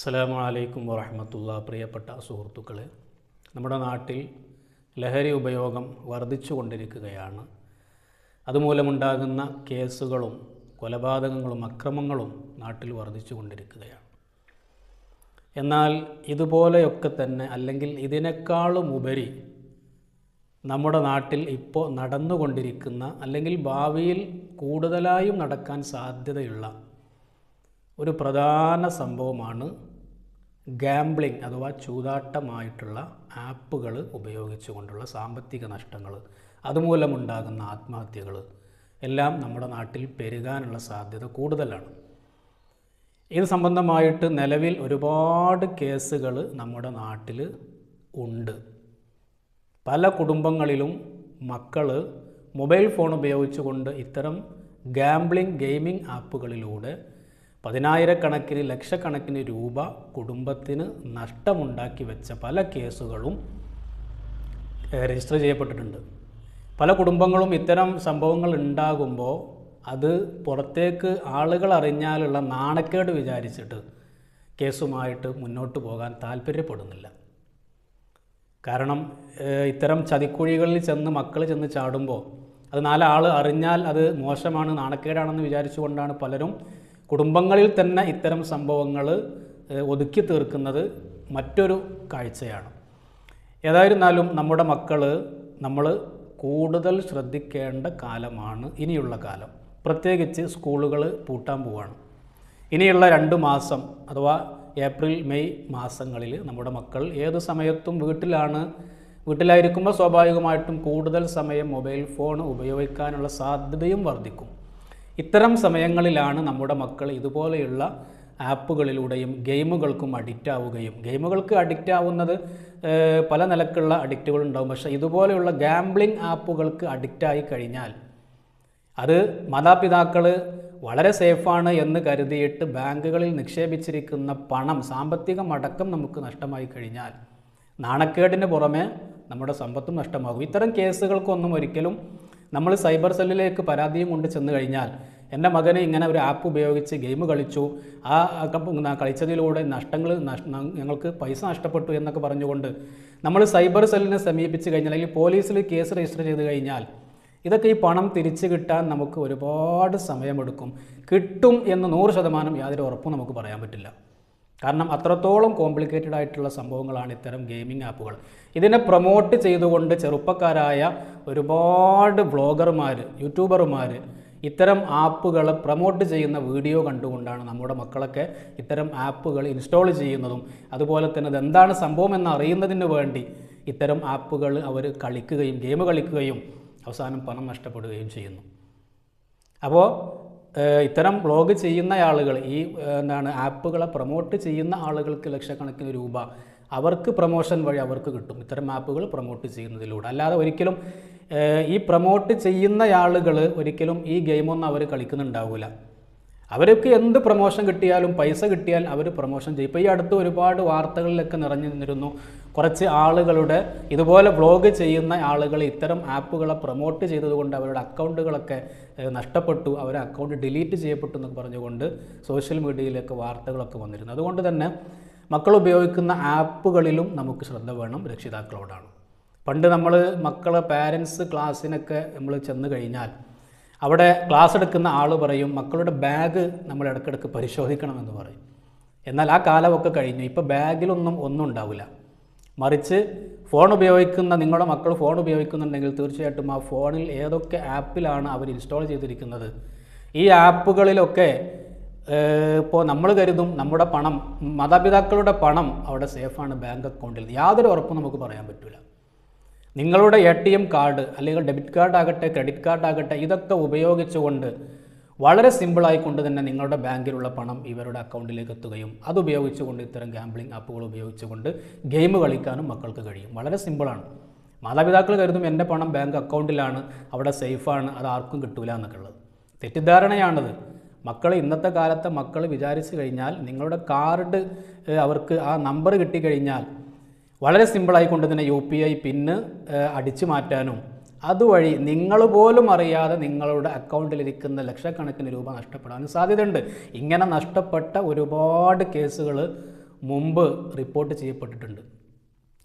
അസ്സലാമു അലൈക്കും വറഹ്മത്തുള്ളാഹി. പ്രിയപ്പെട്ട സുഹൃത്തുക്കളെ, നമ്മുടെ നാട്ടിൽ ലഹരി ഉപയോഗം വർദ്ധിച്ചു കൊണ്ടിരിക്കുകയാണ്. അതുമൂലമുണ്ടാകുന്ന കേസുകളും കൊലപാതകങ്ങളും അക്രമങ്ങളും നാട്ടിൽ വർദ്ധിച്ചു കൊണ്ടിരിക്കുകയാണ്. എന്നാൽ ഇതുപോലെയൊക്കെ തന്നെ അല്ലെങ്കിൽ ഇതിനേക്കാളും ഉപരി നമ്മുടെ നാട്ടിൽ ഇപ്പോൾ നടന്നുകൊണ്ടിരിക്കുന്ന അല്ലെങ്കിൽ ഭാവിയിൽ കൂടുതലായും നടക്കാൻ സാധ്യതയുള്ള ഒരു പ്രധാന സംഭവമാണ് ഗാംബ്ലിംഗ് അഥവാ ചൂതാട്ടമായിട്ടുള്ള ആപ്പുകൾ ഉപയോഗിച്ചുകൊണ്ടുള്ള സാമ്പത്തിക നഷ്ടങ്ങൾ, അതുമൂലമുണ്ടാകുന്ന ആത്മഹത്യകൾ എല്ലാം നമ്മുടെ നാട്ടിൽ പെരുകാനുള്ള സാധ്യത കൂടുതലാണ്. ഇത് സംബന്ധമായിട്ട് നിലവിൽ ഒരുപാട് കേസുകൾ നമ്മുടെ നാട്ടിൽ ഉണ്ട്. പല കുടുംബങ്ങളിലും മക്കൾ മൊബൈൽ ഫോൺ ഉപയോഗിച്ചുകൊണ്ട് ഇത്തരം ഗാംബ്ലിംഗ് ഗെയിമിംഗ് ആപ്പുകളിലൂടെ പതിനായിരക്കണക്കിന് ലക്ഷക്കണക്കിന് രൂപ കുടുംബത്തിന് നഷ്ടമുണ്ടാക്കി വെച്ച പല കേസുകളും രജിസ്റ്റർ ചെയ്യപ്പെട്ടിട്ടുണ്ട്. പല കുടുംബങ്ങളും ഇത്തരം സംഭവങ്ങൾ ഉണ്ടാകുമ്പോൾ അത് പുറത്തേക്ക് ആളുകൾ അറിഞ്ഞാലുള്ള നാണക്കേട് വിചാരിച്ചിട്ട് കേസുമായിട്ട് മുന്നോട്ട് പോകാൻ താല്പര്യപ്പെടുന്നില്ല. കാരണം ഇത്തരം ചതിക്കുഴികളിൽ ചെന്ന് മക്കൾ ചെന്ന് ചാടുമ്പോൾ അത് നാലാൾ അറിഞ്ഞാൽ അത് മോശമാണ്, നാണക്കേടാണെന്ന് വിചാരിച്ചുകൊണ്ടാണ് പലരും കുടുംബങ്ങളിൽ തന്നെ ഇത്തരം സംഭവങ്ങൾ ഒതുക്കി തീർക്കുന്നത് മറ്റൊരു കാഴ്ചയാണ്. ഏതായിരുന്നാലും നമ്മുടെ മക്കൾ നമ്മൾ കൂടുതൽ ശ്രദ്ധിക്കേണ്ട കാലമാണ് ഇനിയുള്ള കാലം. പ്രത്യേകിച്ച് സ്കൂളുകൾ പൂട്ടാൻ പോവുകയാണ്. ഇനിയുള്ള 2 മാസം അഥവാ ഏപ്രിൽ മെയ് മാസങ്ങളിൽ നമ്മുടെ മക്കൾ ഏതു സമയത്തും വീട്ടിലായിരിക്കുമ്പോൾ സ്വാഭാവികമായിട്ടും കൂടുതൽ സമയം മൊബൈൽ ഫോൺ ഉപയോഗിക്കാനുള്ള സാധ്യതയും വർദ്ധിക്കും. ഇത്തരം സമയങ്ങളിലാണ് നമ്മുടെ മക്കൾ ഇതുപോലെയുള്ള ആപ്പുകളിലൂടെയും ഗെയിമുകൾക്കും അഡിക്റ്റ് ആവുകയും, ഗെയിമുകൾക്ക് അഡിക്റ്റ് ആവുന്നത് പല നിലക്കുള്ള അഡിക്റ്റുകൾ ഉണ്ടാകും. പക്ഷേ ഇതുപോലെയുള്ള ഗാംബ്ലിംഗ് ആപ്പുകൾക്ക് അഡിക്റ്റായി കഴിഞ്ഞാൽ അത് മാതാപിതാക്കൾ വളരെ സേഫാണ് എന്ന് കരുതിയിട്ട് ബാങ്കുകളിൽ നിക്ഷേപിച്ചിരിക്കുന്ന പണം, സാമ്പത്തികമടക്കം നമുക്ക് നഷ്ടമായി കഴിഞ്ഞാൽ നാണക്കേടിന് പുറമെ നമ്മുടെ സമ്പത്തും നഷ്ടമാകും. ഇത്തരം കേസുകൾക്കൊന്നും ഒരിക്കലും നമ്മൾ സൈബർ സെല്ലിലേക്ക് പരാതിയും കൊണ്ട് ചെന്ന് കഴിഞ്ഞാൽ എൻ്റെ മകനെ ഇങ്ങനെ ഒരു ആപ്പ് ഉപയോഗിച്ച് ഗെയിം കളിച്ചു, ആ കളിച്ചതിലൂടെ ഞങ്ങൾക്ക് പൈസ നഷ്ടപ്പെട്ടു എന്നൊക്കെ പറഞ്ഞുകൊണ്ട് നമ്മൾ സൈബർ സെല്ലിനെ സമീപിച്ച് കഴിഞ്ഞാൽ അല്ലെങ്കിൽ പോലീസിൽ കേസ് രജിസ്റ്റർ ചെയ്ത് കഴിഞ്ഞാൽ ഇതൊക്കെ ഈ പണം തിരിച്ചു കിട്ടാൻ നമുക്ക് ഒരുപാട് സമയമെടുക്കും. കിട്ടും എന്ന് 100% യാതൊരു ഉറപ്പും നമുക്ക് പറയാൻ പറ്റില്ല. കാരണം അത്രത്തോളം കോംപ്ലിക്കേറ്റഡ് ആയിട്ടുള്ള സംഭവങ്ങളാണ് ഇത്തരം ഗെയിമിംഗ് ആപ്പുകൾ. ഇതിനെ പ്രൊമോട്ട് ചെയ്തുകൊണ്ട് ചെറുപ്പക്കാരായ ഒരുപാട് വ്ളോഗർമാർ, യൂട്യൂബർമാർ ഇത്തരം ആപ്പുകൾ പ്രൊമോട്ട് ചെയ്യുന്ന വീഡിയോ കണ്ടുകൊണ്ടാണ് നമ്മുടെ മക്കളൊക്കെ ഇത്തരം ആപ്പുകൾ ഇൻസ്റ്റാൾ ചെയ്യുന്നതും അതുപോലെ തന്നെ ഇതെന്താണ് സംഭവം എന്ന് അറിയുന്നതിന് വേണ്ടി ഇത്തരം ആപ്പുകൾ അവർ കളിക്കുകയും ഗെയിം കളിക്കുകയും അവസാനം പണം നഷ്ടപ്പെടുകയും ചെയ്യുന്നു. അപ്പോൾ ഇത്തരം വ്ളോഗ് ചെയ്യുന്ന ആളുകൾ, ഈ ആപ്പുകളെ പ്രൊമോട്ട് ചെയ്യുന്ന ആളുകൾക്ക് ലക്ഷക്കണക്കിന് രൂപ അവർക്ക് പ്രൊമോഷൻ വഴി അവർക്ക് കിട്ടും ഇത്തരം ആപ്പുകൾ പ്രൊമോട്ട് ചെയ്യുന്നതിലൂടെ. അല്ലാതെ ഒരിക്കലും ഈ പ്രൊമോട്ട് ചെയ്യുന്ന ആളുകൾ ഒരിക്കലും ഈ ഗെയിമൊന്നും അവർ കളിക്കുന്നുണ്ടാവില്ല. അവർക്ക് എന്ത് പ്രൊമോഷൻ കിട്ടിയാലും, പൈസ കിട്ടിയാൽ അവർ പ്രൊമോഷൻ ചെയ്യും. ഇപ്പോൾ ഈ അടുത്ത് ഒരുപാട് വാർത്തകളിലൊക്കെ നിറഞ്ഞു നിന്നിരുന്നു, കുറച്ച് ആളുകളുടെ ഇതുപോലെ വ്ളോഗ് ചെയ്യുന്ന ആളുകൾ ഇത്തരം ആപ്പുകളെ പ്രൊമോട്ട് ചെയ്തതുകൊണ്ട് അവരുടെ അക്കൗണ്ടുകളൊക്കെ നഷ്ടപ്പെട്ടു, അവരുടെ അക്കൗണ്ട് ഡിലീറ്റ് ചെയ്യപ്പെട്ടു എന്നൊക്കെ പറഞ്ഞുകൊണ്ട് സോഷ്യൽ മീഡിയയിലൊക്കെ വാർത്തകളൊക്കെ വന്നിരുന്നു. അതുകൊണ്ട് തന്നെ മക്കൾ ഉപയോഗിക്കുന്ന ആപ്പുകളിലും നമുക്ക് ശ്രദ്ധ വേണം, രക്ഷിതാക്കളോടാണ്. പണ്ട് നമ്മൾ മക്കളെ പാരൻസ് ക്ലാസ്സിനൊക്കെ നമ്മൾ ചെന്ന് കഴിഞ്ഞാൽ അവിടെ ക്ലാസ് എടുക്കുന്ന ആൾ പറയും മക്കളുടെ ബാഗ് നമ്മൾ ഇടയ്ക്കിടയ്ക്ക് പരിശോധിക്കണമെന്ന് പറയും. എന്നാൽ ആ കാലമൊക്കെ കഴിഞ്ഞു. ഇപ്പോൾ ബാഗിലൊന്നും ഒന്നും ഉണ്ടാവില്ല. മറിച്ച് നിങ്ങളുടെ മക്കൾ ഫോൺ ഉപയോഗിക്കുന്നുണ്ടെങ്കിൽ തീർച്ചയായിട്ടും ആ ഫോണിൽ ഏതൊക്കെ ആപ്പിലാണ് അവർ ഇൻസ്റ്റാൾ ചെയ്തിരിക്കുന്നത്, ഈ ആപ്പുകളിലൊക്കെ ഇപ്പോൾ നമ്മൾ കരുതും നമ്മുടെ പണം, മാതാപിതാക്കളുടെ പണം അവിടെ സേഫാണ് ബാങ്ക് അക്കൗണ്ടിൽ. യാതൊരു ഉറപ്പും നമുക്ക് പറയാൻ പറ്റില്ല. നിങ്ങളുടെ ATM കാർഡ് അല്ലെങ്കിൽ ഡെബിറ്റ് കാർഡ് ആകട്ടെ, ക്രെഡിറ്റ് കാർഡ് ആകട്ടെ, ഇതൊക്കെ ഉപയോഗിച്ചുകൊണ്ട് വളരെ സിമ്പിളായിക്കൊണ്ട് തന്നെ നിങ്ങളുടെ ബാങ്കിലുള്ള പണം ഇവരുടെ അക്കൗണ്ടിലേക്ക് എത്തുകയും അതുപയോഗിച്ചുകൊണ്ട് ഇത്തരം ഗാംബ്ലിംഗ് ആപ്പുകൾ ഉപയോഗിച്ചുകൊണ്ട് ഗെയിം കളിക്കാനും മക്കൾക്ക് കഴിയും. വളരെ സിമ്പിളാണ്. മാതാപിതാക്കൾ കരുതും എൻ്റെ പണം ബാങ്ക് അക്കൗണ്ടിലാണ്, അവിടെ സേഫാണ്, അത് ആർക്കും കിട്ടൂല എന്നൊക്കെ ഉള്ളത് തെറ്റിദ്ധാരണയാണത്. മക്കൾ ഇന്നത്തെ കാലത്തെ മക്കൾ വിചാരിച്ചു കഴിഞ്ഞാൽ നിങ്ങളുടെ കാർഡ് അവർക്ക് ആ നമ്പർ കിട്ടിക്കഴിഞ്ഞാൽ വളരെ സിമ്പിളായിക്കൊണ്ട് തന്നെ UPI പിന്ന് അടിച്ചു മാറ്റാനും അതുവഴി നിങ്ങൾ പോലും അറിയാതെ നിങ്ങളുടെ അക്കൗണ്ടിലിരിക്കുന്ന ലക്ഷക്കണക്കിന് രൂപ നഷ്ടപ്പെടാനും സാധ്യതയുണ്ട്. ഇങ്ങനെ നഷ്ടപ്പെട്ട ഒരുപാട് കേസുകൾ മുമ്പ് റിപ്പോർട്ട് ചെയ്യപ്പെട്ടിട്ടുണ്ട്.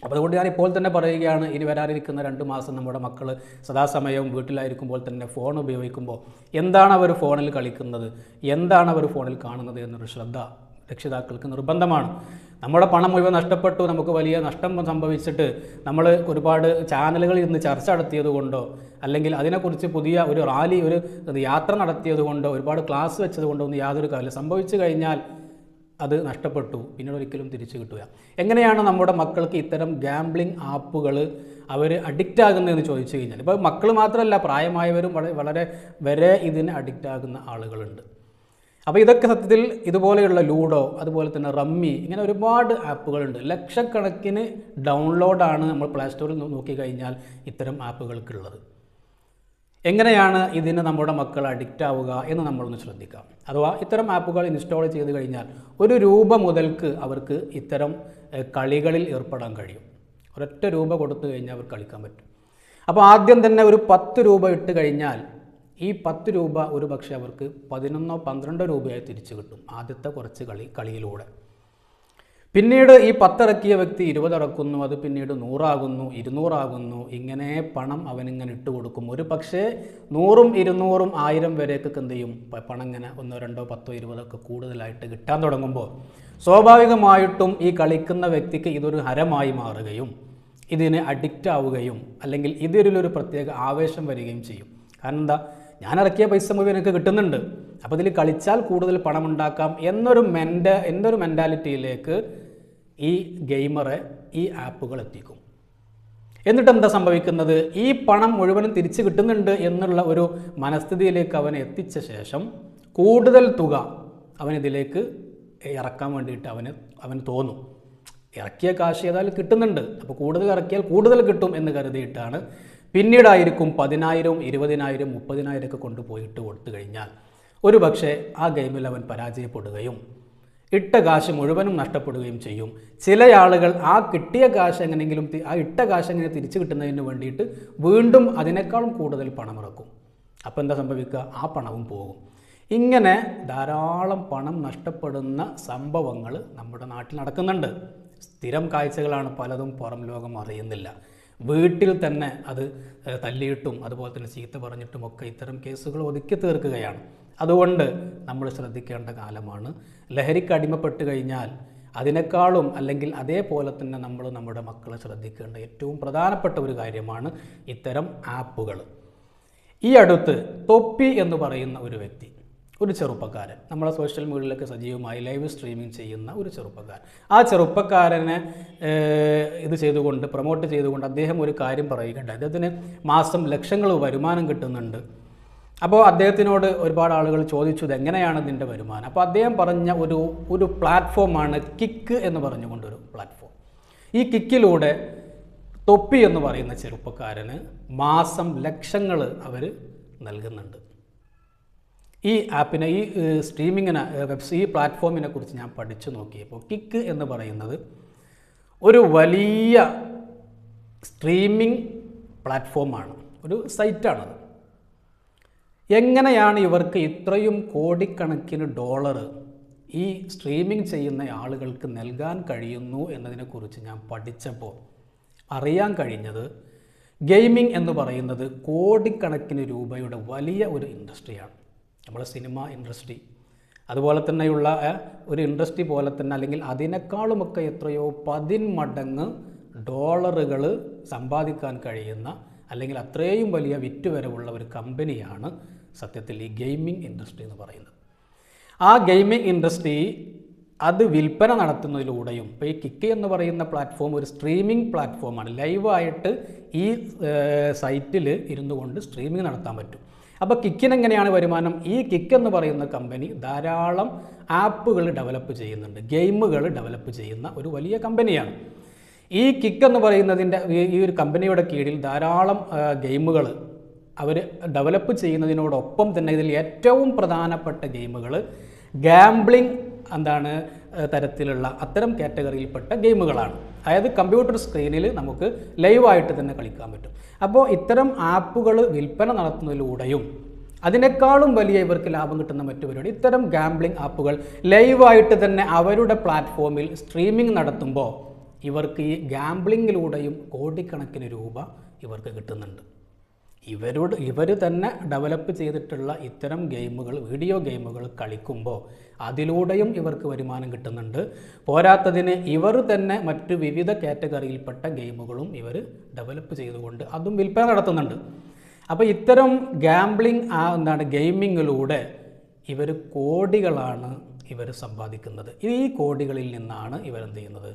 അപ്പോൾ അതുകൊണ്ട് ഞാൻ ഇപ്പോൾ തന്നെ പറയുകയാണ്, ഇനി വരാനിരിക്കുന്ന 2 മാസം നമ്മുടെ മക്കൾ സദാസമയവും വീട്ടിലായിരിക്കുമ്പോൾ തന്നെ ഫോൺ ഉപയോഗിക്കുമ്പോൾ എന്താണ് അവർ ഫോണിൽ കളിക്കുന്നത്, എന്താണ് അവർ ഫോണിൽ കാണുന്നത് എന്നൊരു ശ്രദ്ധ രക്ഷിതാക്കൾക്ക് നിർബന്ധമാണ്. നമ്മുടെ പണം മുഴുവൻ നഷ്ടപ്പെട്ടു, നമുക്ക് വലിയ നഷ്ടം സംഭവിച്ചിട്ട് നമ്മൾ ഒരുപാട് ചാനലുകളിൽ നിന്ന് ചർച്ച നടത്തിയത് കൊണ്ടോ അല്ലെങ്കിൽ അതിനെക്കുറിച്ച് പുതിയ ഒരു റാലി, ഒരു യാത്ര നടത്തിയത് കൊണ്ടോ, ഒരുപാട് ക്ലാസ് വെച്ചത് കൊണ്ടോ ഒന്നും യാതൊരു കാര്യം സംഭവിച്ചു കഴിഞ്ഞാൽ അത് നഷ്ടപ്പെട്ടു, പിന്നീട് ഒരിക്കലും തിരിച്ചു കിട്ടുക. എങ്ങനെയാണ് നമ്മുടെ മക്കൾക്ക് ഇത്തരം ഗാംബ്ലിംഗ് ആപ്പുകൾ അവർ അഡിക്റ്റ് ആകുന്നതെന്ന് ചോദിച്ചു കഴിഞ്ഞാൽ, ഇപ്പോൾ മക്കൾ മാത്രമല്ല പ്രായമായവരും വളരെ വരെ ഇതിന് അഡിക്റ്റ് ആകുന്ന ആളുകളുണ്ട്. അപ്പോൾ ഇതൊക്കെ സത്യത്തിൽ ഇതുപോലെയുള്ള ലൂഡോ, അതുപോലെ തന്നെ റമ്മി, ഇങ്ങനെ ഒരുപാട് ആപ്പുകളുണ്ട്. ലക്ഷക്കണക്കിന് ഡൗൺലോഡാണ് നമ്മൾ പ്ലേ സ്റ്റോറിൽ നോക്കിക്കഴിഞ്ഞാൽ ഇത്തരം ആപ്പുകൾക്കുള്ളത്. എങ്ങനെയാണ് ഇതിന് നമ്മുടെ മക്കൾ അഡിക്റ്റ് ആവുക എന്ന് നമ്മളൊന്ന് ശ്രദ്ധിക്കാം. അഥവാ ഇത്തരം ആപ്പുകൾ ഇൻസ്റ്റാൾ ചെയ്ത് കഴിഞ്ഞാൽ ₹1 മുതൽക്ക് അവർക്ക് ഇത്തരം കളികളിൽ ഏർപ്പെടാൻ കഴിയും. ഒരൊറ്റ രൂപ കൊടുത്തു കഴിഞ്ഞാൽ അവർ കളിക്കാൻ പറ്റും. അപ്പോൾ ആദ്യം തന്നെ ഒരു ₹10 ഇട്ട് കഴിഞ്ഞാൽ ഈ ₹10 ഒരു പക്ഷേ അവർക്ക് 11-12 രൂപയായി തിരിച്ചു കിട്ടും ആദ്യത്തെ കുറച്ച് കളിയിലൂടെ. പിന്നീട് ഈ 10 ഇറക്കിയ വ്യക്തി 20 ഇറക്കുന്നു, അത് പിന്നീട് 100 ആകുന്നു, 200 ആകുന്നു. ഇങ്ങനെ പണം അവനിങ്ങനെ ഇട്ട് കൊടുക്കും. ഒരു പക്ഷേ 100ഉം 200ഉം 1000 വരെയൊക്കെ എന്ത് ചെയ്യും, പണം ഇങ്ങനെ 1, 2, 10, 20 ഒക്കെ കൂടുതലായിട്ട് കിട്ടാൻ തുടങ്ങുമ്പോൾ സ്വാഭാവികമായിട്ടും ഈ കളിക്കുന്ന വ്യക്തിക്ക് ഇതൊരു ഹരമായി മാറുകയും ഇതിന് അഡിക്റ്റ് ആവുകയും അല്ലെങ്കിൽ ഇതിലൊരു പ്രത്യേക ആവേശം വരികയും ചെയ്യും. കാരണം എന്താ, ഞാൻ ഇറക്കിയ പൈസ മുഴുവൻ എനിക്ക് കിട്ടുന്നുണ്ട്, അപ്പോൾ ഇതിൽ കളിച്ചാൽ കൂടുതൽ പണം ഉണ്ടാക്കാം എന്നൊരു മെൻറ്റാലിറ്റിയിലേക്ക് ഈ ഗെയിമറെ ഈ ആപ്പുകൾ എത്തിക്കും. എന്നിട്ട് എന്താ സംഭവിക്കുന്നത്, ഈ പണം മുഴുവനും തിരിച്ചു കിട്ടുന്നുണ്ട് എന്നുള്ള ഒരു മനസ്ഥിതിയിലേക്ക് അവനെ എത്തിച്ച ശേഷം കൂടുതൽ തുക അവനിതിലേക്ക് ഇറക്കാൻ വേണ്ടിയിട്ട് അവന് തോന്നും. ഇറക്കിയ കാശ് ഏതായാലും കിട്ടുന്നുണ്ട്, അപ്പോൾ കൂടുതൽ ഇറക്കിയാൽ കൂടുതൽ കിട്ടും എന്ന് കരുതിയിട്ടാണ് പിന്നീടായിരിക്കും 10,000, 20,000, 30,000 ഒക്കെ കൊണ്ടുപോയിട്ട് കൊടുത്തു കഴിഞ്ഞാൽ ഒരു പക്ഷേ ആ ഗെയിമിൽ അവൻ പരാജയപ്പെടുകയും ഇട്ട കാശ് മുഴുവനും നഷ്ടപ്പെടുകയും ചെയ്യും. ചില ആളുകൾ ആ കിട്ടിയ കാശ് എങ്ങനെയെങ്കിലും ആ ഇട്ട കാശ് എങ്ങനെ തിരിച്ചു കിട്ടുന്നതിന് വേണ്ടിയിട്ട് വീണ്ടും അതിനേക്കാളും കൂടുതൽ പണം ഇറക്കും. അപ്പോൾ എന്താ സംഭവിക്കുക, ആ പണവും പോകും. ഇങ്ങനെ ധാരാളം പണം നഷ്ടപ്പെടുന്ന സംഭവങ്ങൾ നമ്മുടെ നാട്ടിൽ നടക്കുന്നുണ്ട്. സ്ഥിരം കാഴ്ചകളാണ്, പലതും പുറം ലോകം അറിയുന്നില്ല. വീട്ടിൽ തന്നെ അത് തല്ലിയിട്ടും അതുപോലെ തന്നെ ചീത്ത പറഞ്ഞിട്ടുമൊക്കെ ഇത്തരം കേസുകൾ ഒതുക്കി തീർക്കുകയാണ്. അതുകൊണ്ട് നമ്മൾ ശ്രദ്ധിക്കേണ്ട കാലമാണ്. ലഹരിക്ക് അടിമപ്പെട്ട് കഴിഞ്ഞാൽ അതിനേക്കാളും അല്ലെങ്കിൽ അതേപോലെ തന്നെ നമ്മൾ നമ്മുടെ മക്കളെ ശ്രദ്ധിക്കേണ്ട ഏറ്റവും പ്രധാനപ്പെട്ട ഒരു കാര്യമാണ് ഇത്തരം ആപ്പുകൾ. ഈ അടുത്ത് തൊപ്പി എന്ന് പറയുന്ന ഒരു വ്യക്തി, ഒരു ചെറുപ്പക്കാരൻ, നമ്മളെ സോഷ്യൽ മീഡിയയിലൊക്കെ സജീവമായി ലൈവ് സ്ട്രീമിംഗ് ചെയ്യുന്ന ഒരു ചെറുപ്പക്കാരൻ, ആ ചെറുപ്പക്കാരനെ ഇത് ചെയ്തുകൊണ്ട് പ്രൊമോട്ട് ചെയ്തുകൊണ്ട് അദ്ദേഹം ഒരു കാര്യം പറയുകയുണ്ടായി. അദ്ദേഹത്തിന് മാസം ലക്ഷങ്ങൾ വരുമാനം കിട്ടുന്നുണ്ട്. അപ്പോൾ അദ്ദേഹത്തിനോട് ഒരുപാട് ആളുകൾ ചോദിച്ചു, ഇതെങ്ങനെയാണ് ഇതിൻ്റെ വരുമാനം? അപ്പോൾ അദ്ദേഹം പറഞ്ഞ ഒരു പ്ലാറ്റ്ഫോമാണ് കിക്ക് എന്ന് പറഞ്ഞുകൊണ്ടൊരു പ്ലാറ്റ്ഫോം. ഈ കിക്കിലൂടെ തൊപ്പി എന്ന് പറയുന്ന ചെറുപ്പക്കാരന് മാസം ലക്ഷങ്ങൾ അവർ നൽകുന്നുണ്ട്. ഈ ആപ്പിനെ, ഈ സ്ട്രീമിങ്ങിനെ, ഈ പ്ലാറ്റ്ഫോമിനെ കുറിച്ച് ഞാൻ പഠിച്ചു നോക്കിയപ്പോൾ കിക്ക് എന്ന് പറയുന്നത് ഒരു വലിയ സ്ട്രീമിംഗ് പ്ലാറ്റ്ഫോമാണ്, ഒരു സൈറ്റാണത്. എങ്ങനെയാണ് ഇവർക്ക് ഇത്രയും കോടിക്കണക്കിന് ഡോളർ ഈ സ്ട്രീമിംഗ് ചെയ്യുന്ന ആളുകൾക്ക് നൽകാൻ കഴിയുന്നു എന്നതിനെക്കുറിച്ച് ഞാൻ പഠിച്ചപ്പോൾ അറിയാൻ കഴിഞ്ഞത്, ഗെയിമിംഗ് എന്ന് പറയുന്നത് കോടിക്കണക്കിന് രൂപയുടെ വലിയ ഒരു ഇൻഡസ്ട്രിയാണ്. നമ്മുടെ സിനിമ ഇൻഡസ്ട്രി അതുപോലെ തന്നെയുള്ള ഒരു ഇൻഡസ്ട്രി പോലെ തന്നെ, അല്ലെങ്കിൽ അതിനേക്കാളുമൊക്കെ എത്രയോ 10 മടങ്ങ് ഡോളറുകൾ സമ്പാദിക്കാൻ കഴിയുന്ന അല്ലെങ്കിൽ അത്രയും വലിയ വിറ്റുവരവുള്ള ഒരു കമ്പനിയാണ് സത്യത്തിൽ ഈ ഗെയിമിംഗ് ഇൻഡസ്ട്രി എന്ന് പറയുന്നത്. ആ ഗെയിമിംഗ് ഇൻഡസ്ട്രി അത് വിൽപ്പന നടത്തുന്നതിലൂടെയും, ഇപ്പോൾ ഈ കിക്ക് എന്ന് പറയുന്ന പ്ലാറ്റ്ഫോം ഒരു സ്ട്രീമിംഗ് പ്ലാറ്റ്ഫോമാണ്. ലൈവായിട്ട് ഈ സൈറ്റിൽ ഇരുന്നു കൊണ്ട് സ്ട്രീമിംഗ് നടത്താൻ പറ്റും. അപ്പോൾ കിക്കിന് എങ്ങനെയാണ് വരുമാനം? ഈ കിക്ക് എന്ന് പറയുന്ന കമ്പനി ധാരാളം ആപ്പുകൾ ഡെവലപ്പ് ചെയ്യുന്നുണ്ട്, ഗെയിമുകൾ ഡെവലപ്പ് ചെയ്യുന്ന ഒരു വലിയ കമ്പനിയാണ്. ഈ കിക്ക് എന്ന് പറയുന്നതിൻ്റെ ഈ ഒരു കമ്പനിയുടെ കീഴിൽ ധാരാളം ഗെയിമുകൾ അവർ ഡെവലപ്പ് ചെയ്യുന്നതിനോടൊപ്പം തന്നെ ഇതിൽ ഏറ്റവും പ്രധാനപ്പെട്ട ഗെയിമുകൾ ഗാംബ്ലിംഗ് തരത്തിലുള്ള അത്തരം കാറ്റഗറിയിൽപ്പെട്ട ഗെയിമുകളാണ്. അതായത് കമ്പ്യൂട്ടർ സ്ക്രീനിൽ നമുക്ക് ലൈവായിട്ട് തന്നെ കളിക്കാൻ പറ്റും. അപ്പോൾ ഇത്തരം ആപ്പുകൾ വിൽപ്പന നടത്തുന്നതിലൂടെയും അതിനേക്കാളും വലിയ ഇവർക്ക് ലാഭം കിട്ടുന്ന മറ്റു പരിപാടി ഇത്തരം ഗാംബ്ലിംഗ് ആപ്പുകൾ ലൈവായിട്ട് തന്നെ അവരുടെ പ്ലാറ്റ്ഫോമിൽ സ്ട്രീമിംഗ് നടത്തുമ്പോൾ ഇവർക്ക് ഈ ഗാംബ്ലിങ്ങിലൂടെയും കോടിക്കണക്കിന് രൂപ ഇവർക്ക് കിട്ടുന്നുണ്ട്. ഇവർ തന്നെ ഡെവലപ്പ് ചെയ്തിട്ടുള്ള ഇത്തരം ഗെയിമുകൾ, വീഡിയോ ഗെയിമുകൾ കളിക്കുമ്പോൾ അതിലൂടെയും ഇവർക്ക് വരുമാനം കിട്ടുന്നുണ്ട്. പോരാത്തതിന് ഇവർ തന്നെ മറ്റു വിവിധ കാറ്റഗറിയിൽപ്പെട്ട ഗെയിമുകളും ഇവർ ഡെവലപ്പ് ചെയ്തുകൊണ്ട് അതും വിൽപ്പന നടത്തുന്നുണ്ട്. അപ്പോൾ ഇത്തരം ഗാംബ്ലിംഗ് ഗെയിമിങ്ങിലൂടെ ഇവർ കോടികളാണ് ഇവർ സമ്പാദിക്കുന്നത്. ഈ കോടികളിൽ നിന്നാണ് ഇവരെന്ത് ചെയ്യുന്നത്,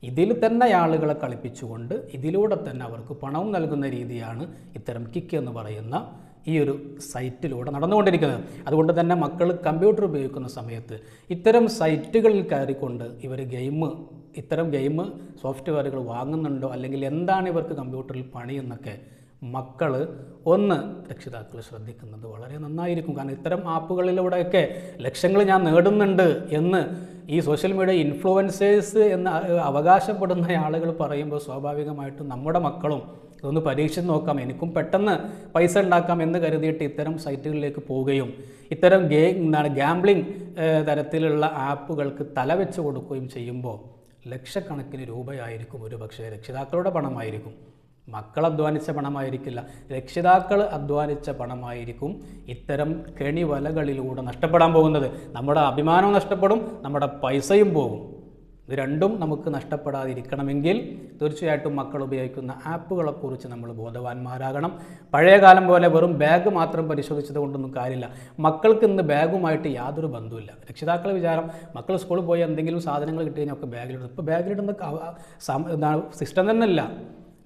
ഇതിൽ തന്നെ ആളുകളെ കളിപ്പിച്ചുകൊണ്ട് ഇതിലൂടെ തന്നെ അവർക്ക് പണവും നൽകുന്ന രീതിയാണ് ഇത്തരം കിക്ക് എന്ന് പറയുന്ന ഈ ഒരു സൈറ്റിലൂടെ നടന്നുകൊണ്ടിരിക്കുന്നത്. അതുകൊണ്ട് തന്നെ മക്കൾ കമ്പ്യൂട്ടർ ഉപയോഗിക്കുന്ന സമയത്ത് ഇത്തരം സൈറ്റുകളിൽ കയറിക്കൊണ്ട് ഇവർ ഇത്തരം ഗെയിം സോഫ്റ്റ്വെയറുകൾ വാങ്ങുന്നുണ്ടോ, അല്ലെങ്കിൽ എന്താണ് ഇവർക്ക് കമ്പ്യൂട്ടറിൽ പണി എന്നൊക്കെ രക്ഷിതാക്കൾ ശ്രദ്ധിക്കുന്നത് വളരെ നന്നായിരിക്കും. കാരണം ഇത്തരം ആപ്പുകളിലൂടെയൊക്കെ ലക്ഷങ്ങൾ ഞാൻ നേടുന്നുണ്ട് എന്ന് ഈ സോഷ്യൽ മീഡിയ ഇൻഫ്ലുവൻസേഴ്സ് എന്ന് അവകാശപ്പെടുന്ന ആളുകൾ പറയുമ്പോൾ സ്വാഭാവികമായിട്ടും നമ്മുടെ മക്കളും ഇതൊന്ന് പരീക്ഷിച്ച് നോക്കാം, എനിക്കും പെട്ടെന്ന് പൈസ ഉണ്ടാക്കാം എന്ന് കരുതിയിട്ട് ഇത്തരം സൈറ്റുകളിലേക്ക് പോവുകയും ഇത്തരം ഗാംബ്ലിംഗ് തരത്തിലുള്ള ആപ്പുകൾക്ക് തലവെച്ച് കൊടുക്കുകയും ചെയ്യുമ്പോൾ ലക്ഷക്കണക്കിന് രൂപയായിരിക്കും ഒരു പക്ഷേ രക്ഷിതാക്കളുടെ പണമായിരിക്കും. മക്കൾ അധ്വാനിച്ച പണമായിരിക്കില്ല, രക്ഷിതാക്കൾ അധ്വാനിച്ച പണമായിരിക്കും ഇത്തരം കെണിവലകളിലൂടെ നഷ്ടപ്പെടാൻ പോകുന്നത്. നമ്മുടെ അഭിമാനവും നഷ്ടപ്പെടും, നമ്മുടെ പൈസയും പോകും. ഇത് രണ്ടും നമുക്ക് നഷ്ടപ്പെടാതിരിക്കണമെങ്കിൽ തീർച്ചയായിട്ടും മക്കൾ ഉപയോഗിക്കുന്ന ആപ്പുകളെക്കുറിച്ച് നമ്മൾ ബോധവാന്മാരാകണം. പഴയ കാലം പോലെ വെറും ബാഗ് മാത്രം പരിശോധിച്ചത് കൊണ്ടൊന്നും കാര്യമില്ല. മക്കൾക്ക് ഇന്ന് ബാഗുമായിട്ട് യാതൊരു ബന്ധവുമില്ല. രക്ഷിതാക്കൾ വിചാരം മക്കൾ സ്കൂളിൽ പോയി എന്തെങ്കിലും സാധനങ്ങൾ കിട്ടി കഴിഞ്ഞാൽ ഒക്കെ ബാഗിലിടും. ഇപ്പോൾ ബാഗിലിടുന്ന സിസ്റ്റം തന്നെ ഇല്ല.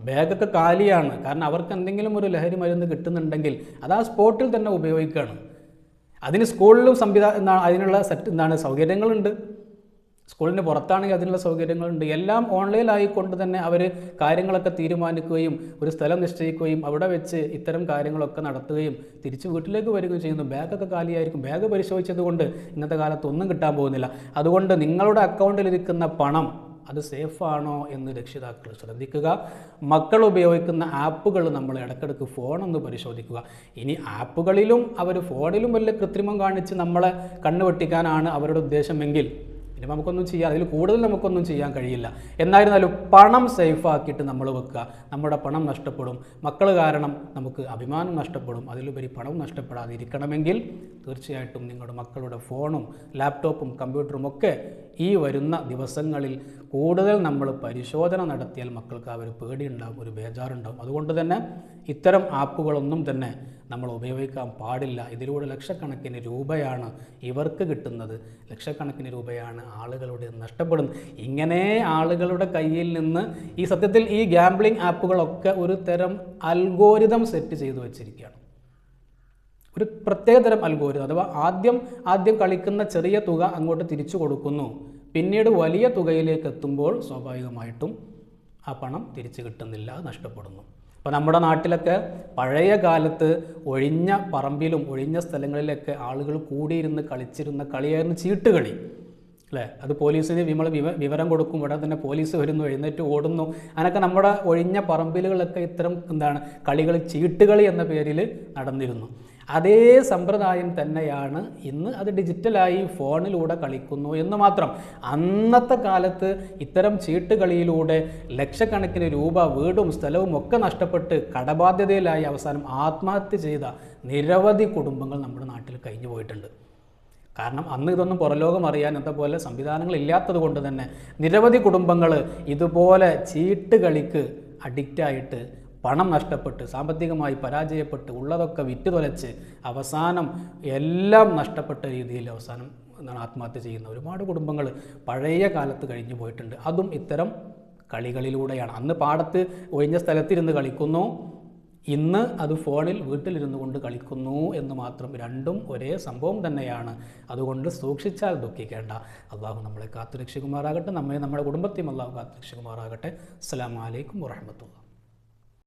ബാഗൊക്കെ കാലിയാണ്. കാരണം അവർക്ക് എന്തെങ്കിലും ഒരു ലഹരി മരുന്ന് കിട്ടുന്നുണ്ടെങ്കിൽ അത് ആ സ്പോട്ടിൽ തന്നെ ഉപയോഗിക്കുകയാണ്. അതിന് സ്കൂളിലും അതിനുള്ള സൗകര്യങ്ങളുണ്ട്. സ്കൂളിന് പുറത്താണെങ്കിൽ അതിനുള്ള സൗകര്യങ്ങളുണ്ട്. എല്ലാം ഓൺലൈനായിക്കൊണ്ട് തന്നെ അവർ കാര്യങ്ങളൊക്കെ തീരുമാനിക്കുകയും ഒരു സ്ഥലം നിശ്ചയിക്കുകയും അവിടെ വെച്ച് ഇത്തരം കാര്യങ്ങളൊക്കെ നടത്തുകയും തിരിച്ച് വീട്ടിലേക്ക് വരികയും ചെയ്യുന്നു. ബാഗൊക്കെ കാലിയായിരിക്കും. ബാഗ് പരിശോധിച്ചത് കൊണ്ട് ഇന്നത്തെ കാലത്ത് ഒന്നും കിട്ടാൻ പോകുന്നില്ല. അതുകൊണ്ട് നിങ്ങളുടെ അക്കൗണ്ടിലിരിക്കുന്ന പണം അത് സേഫാണോ എന്ന് രക്ഷിതാക്കൾ ശ്രദ്ധിക്കുക. മക്കൾ ഉപയോഗിക്കുന്ന ആപ്പുകൾ നമ്മൾ ഇടയ്ക്കിടയ്ക്ക് ഫോണൊന്ന് പരിശോധിക്കുക. ഇനി ആപ്പുകളിലും ഫോണിലും വലിയ കൃത്രിമം കാണിച്ച് നമ്മളെ കണ്ണുവെട്ടിക്കാനാണ് അവരുടെ ഉദ്ദേശമെങ്കിൽ ഇനി നമുക്കൊന്നും ചെയ്യാം, അതിൽ കൂടുതൽ നമുക്കൊന്നും ചെയ്യാൻ കഴിയില്ല. എന്നായിരുന്നാലും പണം സേഫാക്കിയിട്ട് നമ്മൾ വെക്കുക. നമ്മുടെ പണം നഷ്ടപ്പെടും, മക്കൾ കാരണം നമുക്ക് അഭിമാനം നഷ്ടപ്പെടും. അതിലുപരി പണം നഷ്ടപ്പെടാതിരിക്കണമെങ്കിൽ തീർച്ചയായിട്ടും നിങ്ങളുടെ മക്കളുടെ ഫോണും ലാപ്ടോപ്പും കമ്പ്യൂട്ടറും ഒക്കെ ഈ വരുന്ന ദിവസങ്ങളിൽ കൂടുതൽ നമ്മൾ പരിശോധന നടത്തിയാൽ മക്കൾക്ക് ആ ഒരു പേടിയുണ്ടാകും, ഒരു ബേജാറുണ്ടാകും. അതുകൊണ്ട് തന്നെ ഇത്തരം ആപ്പുകളൊന്നും തന്നെ നമ്മൾ ഉപയോഗിക്കാൻ പാടില്ല. ഇതിലൂടെ ലക്ഷക്കണക്കിന് രൂപയാണ് ഇവർക്ക് കിട്ടുന്നത്, ലക്ഷക്കണക്കിന് രൂപയാണ് ആളുകളുടെ നഷ്ടപ്പെടുന്നത്. ഇങ്ങനെ ആളുകളുടെ കയ്യിൽ നിന്ന് ഈ സത്യത്തിൽ ഈ ഗാംബ്ലിംഗ് ആപ്പുകളൊക്കെ ഒരു തരം അൽഗോരിതം സെറ്റ് ചെയ്തു വച്ചിരിക്കുകയാണ്. ഒരു പ്രത്യേകതരം അൽഗോരിതം. അഥവാ ആദ്യം കളിക്കുന്ന ചെറിയ തുക അങ്ങോട്ട് തിരിച്ചു കൊടുക്കുന്നു, പിന്നീട് വലിയ തുകയിലേക്ക് എത്തുമ്പോൾ സ്വാഭാവികമായിട്ടും ആ പണം തിരിച്ചു കിട്ടുന്നില്ല, നഷ്ടപ്പെടുന്നു. അപ്പോൾ നമ്മുടെ നാട്ടിലൊക്കെ പഴയ കാലത്ത് ഒഴിഞ്ഞ പറമ്പിലും ഒഴിഞ്ഞ സ്ഥലങ്ങളിലൊക്കെ ആളുകൾ കൂടിയിരുന്ന് കളിച്ചിരുന്ന കളിയായിരുന്നു ചീട്ടുകളി, അല്ലേ? അത് പോലീസിന് വിവരം കൊടുക്കും, ഇവിടെ തന്നെ പോലീസ് വരുന്നു, എഴുന്നേറ്റ് ഓടുന്നു. അങ്ങനെയൊക്കെ നമ്മുടെ ഒഴിഞ്ഞ പറമ്പിലുകളൊക്കെ ഇത്തരം കളികൾ ചീട്ടുകളി എന്ന പേരിൽ നടന്നിരുന്നു. അതേ സമ്പ്രദായം തന്നെയാണ് ഇന്ന്. അത് ഡിജിറ്റലായി ഫോണിലൂടെ കളിക്കുന്നു എന്ന് മാത്രം. അന്നത്തെ കാലത്ത് ഇത്തരം ചീട്ടുകളിയിലൂടെ ലക്ഷക്കണക്കിന് രൂപ, വീടും സ്ഥലവും ഒക്കെ നഷ്ടപ്പെട്ട് കടബാധ്യതയിലായി അവസാനം ആത്മഹത്യ ചെയ്ത നിരവധി കുടുംബങ്ങൾ നമ്മുടെ നാട്ടിൽ കഴിഞ്ഞു പോയിട്ടുണ്ട്. കാരണം അന്ന് ഇതൊന്നും പുറലോകം അറിയാൻ പോലെ സംവിധാനങ്ങൾ ഇല്ലാത്തത് കൊണ്ട് തന്നെ നിരവധി കുടുംബങ്ങൾ ഇതുപോലെ ചീട്ടുകളിക്ക് അഡിക്റ്റായിട്ട് പണം നഷ്ടപ്പെട്ട് സാമ്പത്തികമായി പരാജയപ്പെട്ട് ഉള്ളതൊക്കെ വിറ്റുതൊലച്ച് അവസാനം എല്ലാം നഷ്ടപ്പെട്ട രീതിയിൽ അവസാനം ആത്മഹത്യ ചെയ്യുന്ന ഒരുപാട് കുടുംബങ്ങൾ പഴയ കാലത്ത് കഴിഞ്ഞു പോയിട്ടുണ്ട്. അതും ഇത്തരം കളികളിലൂടെയാണ്. അന്ന് പാടത്ത് ഒഴിഞ്ഞ സ്ഥലത്തിരുന്ന് കളിക്കുന്നു, ഇന്ന് അത് ഫോണിൽ വീട്ടിലിരുന്നു കൊണ്ട് കളിക്കുന്നു എന്ന് മാത്രം. രണ്ടും ഒരേ സംഭവം തന്നെയാണ്. അതുകൊണ്ട് സൂക്ഷിച്ചാൽ ദുഃഖിക്കേണ്ട. അള്ളാഹു നമ്മളെ കാത്തുരക്ഷിക്കുമാറാകട്ടെ, നമ്മെ നമ്മുടെ കുടുംബത്തെയും അള്ളാഹു കാത്തുരക്ഷിക്കുമാറാകട്ടെ. അസ്സലാമു അലൈക്കും വറഹ്മത്തുള്ളാഹി.